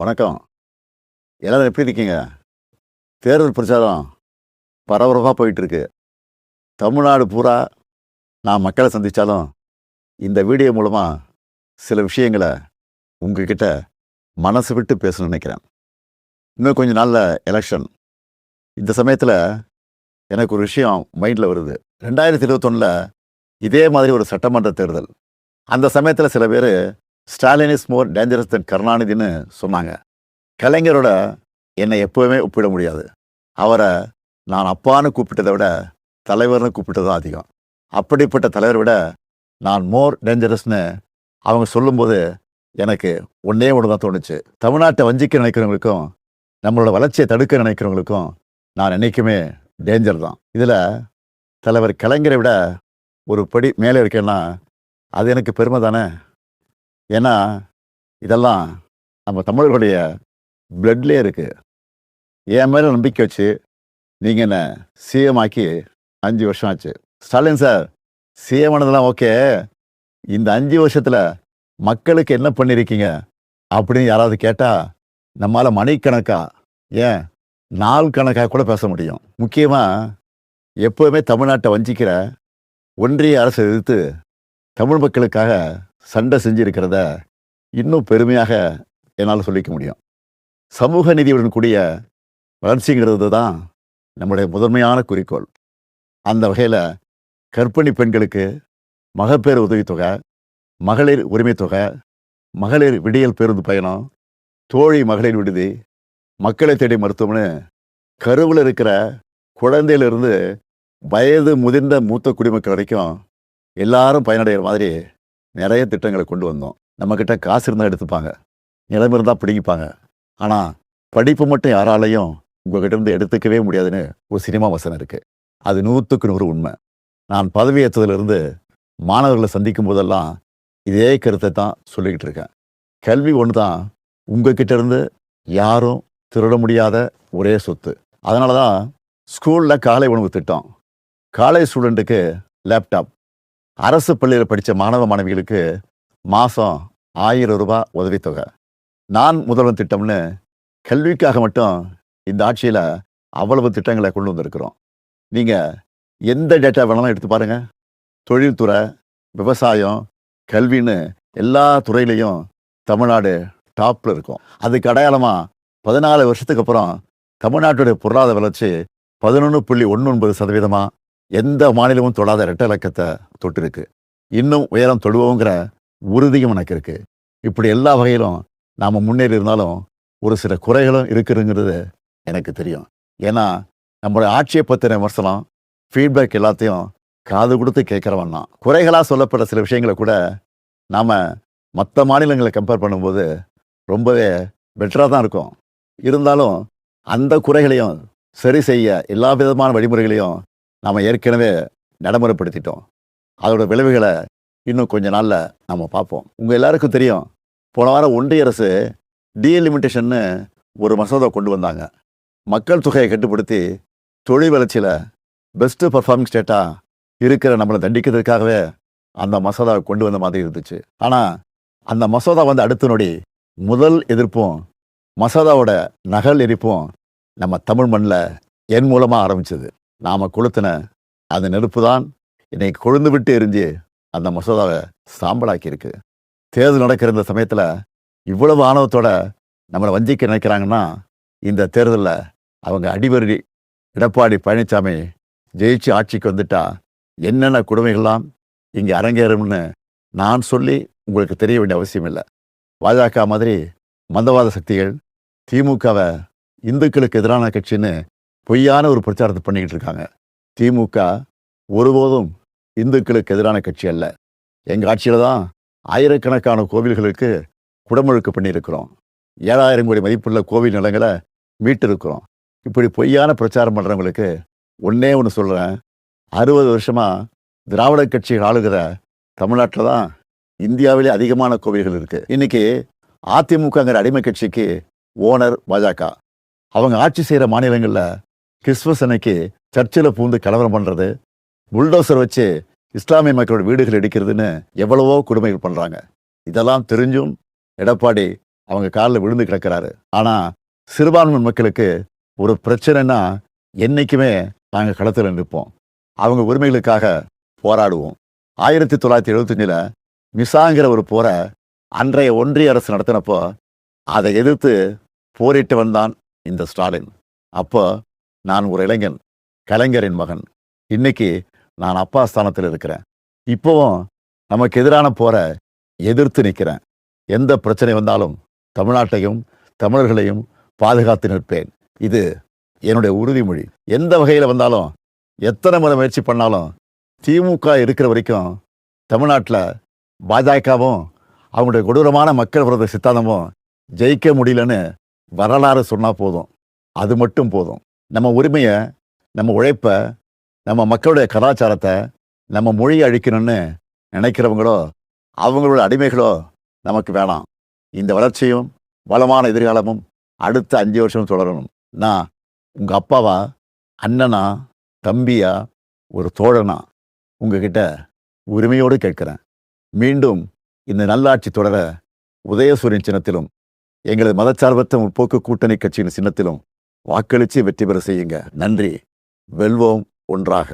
வணக்கம். எல்லாரும் எப்படி இருக்கீங்க? தேர்தல் பிரச்சாரம் பரபரப்பா போயிட்டுருக்கு. தமிழ்நாடு பூரா நான் மக்களை சந்திச்சாலும், இந்த வீடியோ மூலமா சில விஷயங்கள உங்ககிட்ட மனசு விட்டு பேசணும்னு நினைக்கிறேன். இன்னும் கொஞ்ச நாள்ல எலக்ஷன். இந்த சமயத்துல எனக்கு ஒரு விஷயம் மைண்ட்ல வருது. 2021ல இதே மாதிரி ஒரு சட்டமன்ற தேர்தல். அந்த சமயத்துல சில பேரு ஸ்டாலின் இஸ் மோர் டேஞ்சரஸ் தென் கருணாநிதின்னு சொன்னாங்க. கலைஞரோட என்னை எப்பவுமே ஒப்பிட முடியாது. அவரை நான் அப்பான்னு கூப்பிட்டதை விட தலைவர்னு கூப்பிட்டது தான் அதிகம். அப்படிப்பட்ட தலைவரை விட நான் மோர் டேஞ்சரஸ்னு அவங்க சொல்லும்போது எனக்கு ஒன்னே ஒன்று தான் தோணுச்சு. தமிழ்நாட்டை வஞ்சிக்க நினைக்கிறவங்களுக்கும் நம்மளோட வளர்ச்சியை தடுக்க நினைக்கிறவங்களுக்கும் நான் என்னைக்குமே டேஞ்சர் தான். இதில் தலைவர் கலைஞரை விட ஒரு படி மேலே இருக்கேன்னா அது எனக்கு பெருமை தானே. ஏன்னா இதெல்லாம் நம்ம தமிழர்களுடைய பிளட்லேயே இருக்கு. என் மேலே நம்பிக்கை வச்சு நீங்கள் என்ன சிஎம் ஆக்கி 5 வருஷம் ஆச்சு. ஸ்டாலின் சார் சிஎம் ஆனதெல்லாம் ஓகே, இந்த 5 வருஷத்தில் மக்களுக்கு என்ன பண்ணியிருக்கீங்க அப்படின்னு யாராவது கேட்டால் நம்மளால் மணிக்கணக்கா ஏன் நாள் கணக்காக கூட பேச முடியும். முக்கியமாக எப்போவுமே தமிழ்நாட்டை வஞ்சிக்கிற ஒன்றிய அரசை எதிர்த்து தமிழ் மக்களுக்காக சண்டை செஞ்சிருக்கிறத இன்னும் பெருமையாக என்னால் சொல்லிக்க முடியும். சமூக நீதியுடன் கூடிய வளர்ச்சிங்கிறது தான் நம்முடைய முதன்மையான குறிக்கோள். அந்த வகையில் கர்ப்பிணி பெண்களுக்கு மகப்பேறு உதவித்தொகை, மகளிர் உரிமை தொகை, மகளிர் விடியல் பேருந்து பயணம், தோழி மகளிர் விடுதி, மக்களை தேடி மருத்துவம்னு கருவில் இருக்கிற குழந்தையிலிருந்து வயது முதிர்ந்த மூத்த குடிமக்கள் வரைக்கும் எல்லாரும் பயனடைகிற மாதிரி நிறைய திட்டங்களை கொண்டு வந்தோம். நம்மக்கிட்ட காசு இருந்தால் எடுத்துப்பாங்க, நிலம் இருந்தால் பிடிங்கிப்பாங்க. ஆனால் படிப்பு மட்டும் யாராலையும் உங்ககிட்ட இருந்து எடுத்துக்கவே முடியாதுன்னு ஒரு சினிமா வசனம் இருக்குது. அது 100க்கு 100 உண்மை. நான் பதவியேற்றதிலிருந்து மாணவர்களை சந்திக்கும் போதெல்லாம் இதே கருத்தை தான் சொல்லிக்கிட்டு இருக்கேன். கல்வி ஒன்று தான் உங்ககிட்ட இருந்து யாரும் திருட முடியாத ஒரே சொத்து. அதனால தான் ஸ்கூலில் காலை உணவு திட்டம், காலேஜ் ஸ்டூடெண்ட்டுக்கு லேப்டாப், அரசு பள்ளியில் படித்த மாணவ மாணவிகளுக்கு மாதம் 1000 ரூபாய் உதவித்தொகை, நான் முதல்வன் திட்டம்னு கல்விக்காக மட்டும் இந்த ஆட்சியில் அவ்வளவு திட்டங்களை கொண்டு வந்திருக்கிறோம். நீங்கள் எந்த டேட்டா வேணாலும் எடுத்து பாருங்கள். தொழில்துறை, விவசாயம், கல்வின்னு எல்லா துறையிலையும் தமிழ்நாடு டாப்பில் இருக்கும். அதுக்கு அடையாளமாக 14 வருஷத்துக்கு அப்புறம் தமிழ்நாட்டுடைய பொருளாதார வளர்ச்சி 11.19% எந்த மாநிலமும் தொடாத இரட்டை இலக்கத்தை தொட்டிருக்கு. இன்னும் உயரம் தொடுவோங்கிற உறுதியும் எனக்கு இருக்கு. இப்படி எல்லா வகையிலும் நாம் முன்னேறி இருந்தாலும் ஒரு சில குறைகளும் இருக்குதுங்கிறது எனக்கு தெரியும். ஏன்னா நம்மளுடைய ஆட்சியை பற்றின விமர்சனம், ஃபீட்பேக் எல்லாத்தையும் காது கொடுத்து கேட்குறவன் தான். குறைகளாக சொல்லப்பட்ட சில விஷயங்களை கூட நாம் மற்ற மாநிலங்களை கம்பேர் பண்ணும்போது ரொம்பவே பெட்டராக தான் இருக்கும். இருந்தாலும் அந்த குறைகளையும் சரி செய்ய எல்லா விதமான வழிமுறைகளையும் நாம் ஏற்கனவே நடைமுறைப்படுத்திட்டோம். அதோட விளைவுகளை இன்னும் கொஞ்ச நாளில் நம்ம பார்ப்போம். உங்கள் எல்லாருக்கும் தெரியும், போன வாரம் ஒன்றிய அரசு டீலிமிட்டேஷன்னு ஒரு மசோதா கொண்டு வந்தாங்க. மக்கள் தொகையை கட்டுப்படுத்தி தொழில் வளர்ச்சியில் பெஸ்ட்டு பர்ஃபார்மிங் ஸ்டேட்டாக இருக்கிற நம்மளை தண்டிக்கிறதுக்காகவே அந்த மசோதாவை கொண்டு வந்த மாதிரி இருந்துச்சு. ஆனால் அந்த மசோதா வந்து அடுத்த நொடி முதல் எதிர்ப்பும் மசோதாவோட நகல் எரிப்பும் நம்ம தமிழ் மண்ணில் என் மூலமாக ஆரம்பிச்சது. நாம் கொளுத்தின அந்த நெருப்பு தான் இன்னைக்கு கொழுந்து விட்டு எரிஞ்சு அந்த மசோதாவை சாம்பலாக்கியிருக்கு. தேர்தல் நடக்கிற இந்த சமயத்தில் இவ்வளவு ஆணவத்தோட நம்மளை வஞ்சிக்க நினைக்கிறாங்கன்னா, இந்த தேர்தலில் அவங்க அடிவருடி எடப்பாடி பழனிசாமி ஜெயிச்சு ஆட்சிக்கு வந்துட்டா என்னென்ன கொடுமைகள்லாம் இங்கே அரங்கேறும்னு நான் சொல்லி உங்களுக்கு தெரிய வேண்டிய அவசியம் இல்லை. பாஜக மாதிரி மந்தவாத சக்திகள் திமுகவை இந்துக்களுக்கு எதிரான கட்சின்னு பொய்யான ஒரு பிரச்சாரத்தை பண்ணிக்கிட்டு இருக்காங்க. திமுக ஒருபோதும் இந்துக்களுக்கு எதிரான கட்சி அல்ல. எங்கள் ஆட்சியில் தான் ஆயிரக்கணக்கான கோவில்களுக்கு குடமுழுக்கு பண்ணியிருக்கிறோம். 7000 கோடி மதிப்புள்ள கோவில் நிலங்களை மீட்டிருக்கிறோம். இப்படி பொய்யான பிரச்சாரம் பண்ணுறவங்களுக்கு ஒன்றே ஒன்று சொல்கிறேன், 60 வருஷமாக திராவிட கட்சிகள் ஆளுகிற தமிழ்நாட்டில் தான் இந்தியாவிலே அதிகமான கோவில்கள் இருக்குது. இன்னைக்கு அதிமுகங்கிற அடிமை கட்சிக்கு ஓனர் பாஜக. அவங்க ஆட்சி செய்கிற மாநிலங்களில் கிறிஸ்துமஸ் அன்னைக்கு சர்ச்சில் பூந்து கலவரம் பண்ணுறது, புல்டோசர் வச்சு இஸ்லாமிய மக்களோட வீடுகள் இடிக்கிறதுன்னு எவ்வளவோ கொடுமைகள் பண்ணுறாங்க. இதெல்லாம் தெரிஞ்சும் எடப்பாடி அவங்க காலில் விழுந்து கிடக்கிறாரு. ஆனால் சிறுபான்மை மக்களுக்கு ஒரு பிரச்சனைன்னா என்றைக்குமே நாங்கள் களத்தில் நிற்போம். அவங்க உரிமைகளுக்காக போராடுவோம். 1975 மிசாங்கிற ஒரு போரை அன்றைய ஒன்றிய அரசு நடத்தினப்போ அதை எதிர்த்து போரிட்டு வந்தான் இந்த ஸ்டாலின். அப்போ நான் ஒரு இளைஞன், கலைஞரின் மகன். இன்னைக்கு நான் அப்பா ஸ்தானத்தில் இருக்கிறேன். இப்போவும் நமக்கு எதிரான போரை எதிர்த்து நிற்கிறேன். எந்த பிரச்சனை வந்தாலும் தமிழ்நாட்டையும் தமிழர்களையும் பாதுகாத்து நிற்பேன். இது என்னுடைய உறுதிமொழி. எந்த வகையில் வந்தாலும் எத்தனை முறை முயற்சி பண்ணாலும் திமுக இருக்கிற வரைக்கும் தமிழ்நாட்டில் பாஜகவும் அவங்களுடைய கொடூரமான மக்கள் விரோத சித்தாந்தமும் ஜெயிக்க முடியலன்னு வரலாறு சொன்னால் போதும். அது மட்டும் போதும். நம்ம உரிமையை, நம்ம உழைப்பை, நம்ம மக்களுடைய கலாச்சாரத்தை, நம்ம மொழியை அழிக்கணும்னு நினைக்கிறவங்களோ அவங்களோட அடிமைகளோ நமக்கு வேணாம். இந்த வளர்ச்சியும் வளமான எதிர்காலமும் அடுத்த 5 வருஷம் தொடரணும். நான் உங்கள் அப்பாவா, அண்ணனா, தம்பியா, ஒரு தோழனா உங்ககிட்ட உரிமையோடு கேட்கிறேன். மீண்டும் இந்த நல்லாட்சி தொடர உதயசூரியன் சின்னத்திலும் எங்களது மதச்சார்பற்ற முற்போக்கு கூட்டணி கட்சியின் சின்னத்திலும் வாக்களித்து வெற்றி பெற செய்யுங்க. நன்றி. வெல்வோம் ஒன்றாக.